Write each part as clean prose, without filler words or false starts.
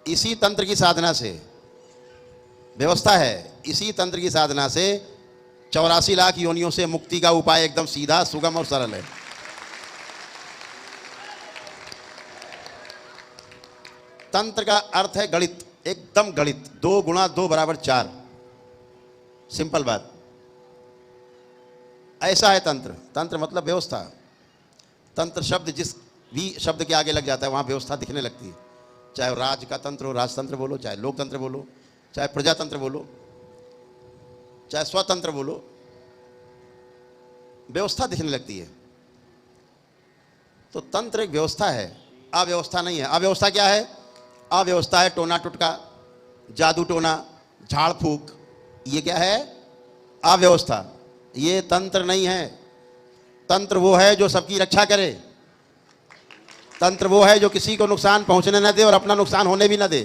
इसी तंत्र की साधना से व्यवस्था है, इसी तंत्र की साधना से 84 लाख योनियों से मुक्ति का उपाय एकदम सीधा, सुगम और सरल है। तंत्र का अर्थ है गणित, एकदम गणित। 2 गुणा 2 बराबर 4, सिंपल बात। ऐसा है तंत्र। तंत्र मतलब व्यवस्था। तंत्र शब्द जिस भी शब्द के आगे लग जाता है वहां व्यवस्था दिखने लगती है। चाहे राज का तंत्र हो, राजतंत्र बोलो, चाहे लोकतंत्र बोलो, चाहे प्रजातंत्र बोलो, चाहे स्वतंत्र बोलो, व्यवस्था दिखने लगती है। तो तंत्र एक व्यवस्था है, अव्यवस्था नहीं है। अव्यवस्था क्या है? अव्यवस्था है टोना टुटका, जादू टोना, झाड़ फूक। ये क्या है? अव्यवस्था। ये तंत्र नहीं है। तंत्र वो है जो सबकी रक्षा करे। तंत्र वो है जो किसी को नुकसान पहुंचने न दे और अपना नुकसान होने भी न दे।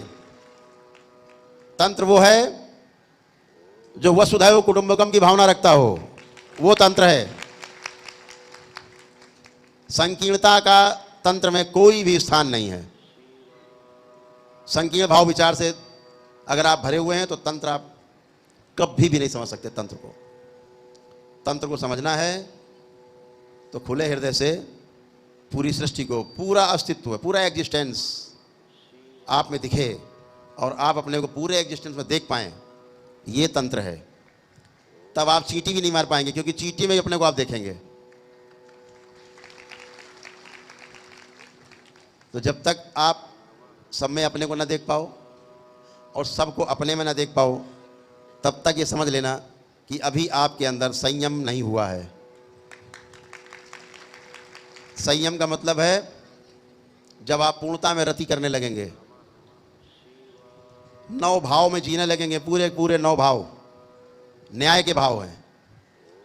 तंत्र वो है जो वसुधैव कुटुंबकम की भावना रखता हो, वो तंत्र है। संकीर्णता का तंत्र में कोई भी स्थान नहीं है। संकीर्ण भाव विचार से अगर आप भरे हुए हैं तो तंत्र आप कभी भी नहीं समझ सकते। तंत्र को, तंत्र को समझना है तो खुले हृदय से पूरी सृष्टि को, पूरा अस्तित्व, पूरा एग्जिस्टेंस आप में दिखे और आप अपने को पूरे एग्जिस्टेंस में देख पाएं, ये तंत्र है। तब आप चींटी भी नहीं मार पाएंगे, क्योंकि चींटी में अपने को आप देखेंगे। तो जब तक आप सब में अपने को ना देख पाओ और सबको अपने में ना देख पाओ, तब तक ये समझ लेना कि अभी आपके अंदर संयम नहीं हुआ है। संयम का मतलब है जब आप पूर्णता में रति करने लगेंगे, 9 भाव में जीने लगेंगे, पूरे पूरे 9 भाव न्याय के भाव हैं।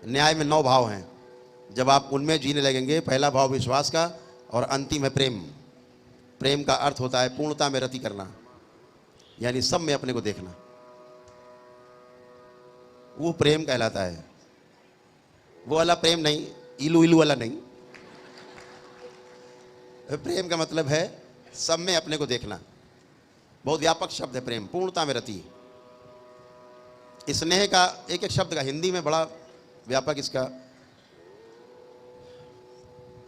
न्याय में 9 भाव हैं। जब आप उनमें जीने लगेंगे, पहला भाव विश्वास का और अंतिम है प्रेम। प्रेम का अर्थ होता है पूर्णता में रति करना, यानी सब में अपने को देखना। वो प्रेम कहलाता है। वो वाला प्रेम नहीं, इलू इलू वाला नहीं। प्रेम का मतलब है सब में अपने को देखना। बहुत व्यापक शब्द है प्रेम, पूर्णता में रति। स्नेह का एक एक शब्द का हिंदी में बड़ा व्यापक इसका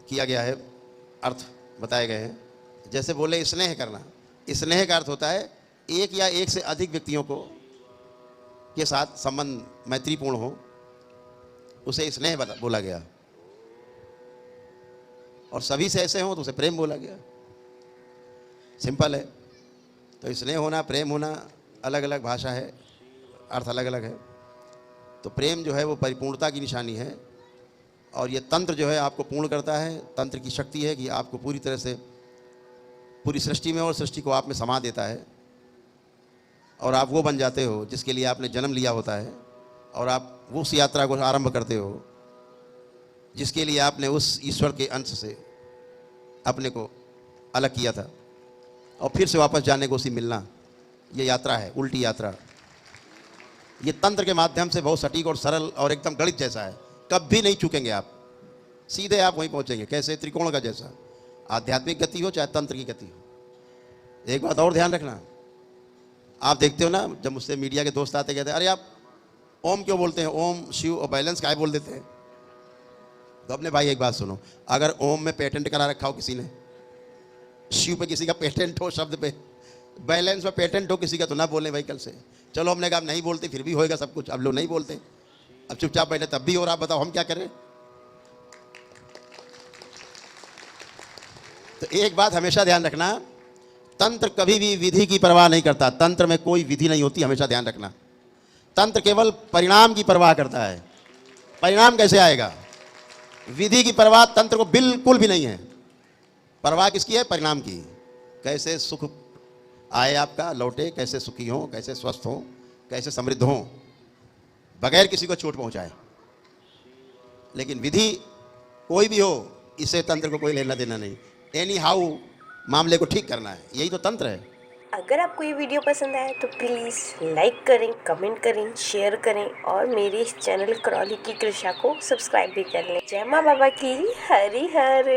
किया गया है, अर्थ बताए गए हैं। जैसे बोले स्नेह करना, स्नेह का अर्थ होता है एक या एक से अधिक व्यक्तियों को के साथ संबंध मैत्रीपूर्ण हो, उसे स्नेह बोला गया। और सभी से ऐसे हो तो उसे प्रेम बोला गया। सिंपल है। तो स्नेह होना, प्रेम होना अलग अलग भाषा है, अर्थ अलग अलग है। तो प्रेम जो है वो परिपूर्णता की निशानी है, और ये तंत्र जो है आपको पूर्ण करता है। तंत्र की शक्ति है कि आपको पूरी तरह से पूरी सृष्टि में और सृष्टि को आप में समा देता है, और आप वो बन जाते हो जिसके लिए आपने जन्म लिया होता है, और आप उस यात्रा को आरंभ करते हो जिसके लिए आपने उस ईश्वर के अंश से अपने को अलग किया था, और फिर से वापस जाने को उसी मिलना। ये यात्रा है, उल्टी यात्रा। ये तंत्र के माध्यम से बहुत सटीक और सरल और एकदम गणित जैसा है। कभी नहीं चूकेंगे आप, सीधे आप वहीं पहुंचेंगे। कैसे? त्रिकोण का जैसा। आध्यात्मिक गति हो चाहे तंत्र की गति हो। एक बात और ध्यान रखना, आप देखते हो ना, जब मुझसे मीडिया के दोस्त आते कहते हैं अरे आप ओम क्यों बोलते हैं, ओम शिव और बैलेंस काय बोल देते हैं। तो अपने भाई एक बात सुनो, अगर ओम में पेटेंट करा रखा हो किसी ने, शिव पे किसी का पेटेंट हो शब्द पे, बैलेंस में पेटेंट हो किसी का, तो ना बोले भाई कल से। चलो हमने कहा नहीं बोलते, फिर भी होएगा सब कुछ। अब लोग नहीं बोलते, अब चुपचाप बैठे, तब भी हो रहा। बताओ हम क्या करें? तो एक बात हमेशा ध्यान रखना, तंत्र कभी भी विधि की परवाह नहीं करता। तंत्र में कोई विधि नहीं होती, हमेशा ध्यान रखना। तंत्र केवल परिणाम की परवाह करता है। परिणाम कैसे आएगा? विधि की परवाह तंत्र को बिल्कुल भी नहीं है। परवाह किसकी है? परिणाम की। कैसे सुख आए आपका, लौटे, कैसे सुखी हो, कैसे स्वस्थ हो, कैसे समृद्ध हो, बगैर किसी को चोट पहुंचाए। लेकिन विधि कोई भी हो, इसे तंत्र को कोई लेना देना नहीं। एनी हाउ मामले को ठीक करना है, यही तो तंत्र है। अगर आपको ये वीडियो पसंद आए तो प्लीज़ लाइक करें, कमेंट करें, शेयर करें और मेरे इस चैनल क्रॉली की कृषा को सब्सक्राइब भी कर लें। जय माँ बाबा की हरि हर।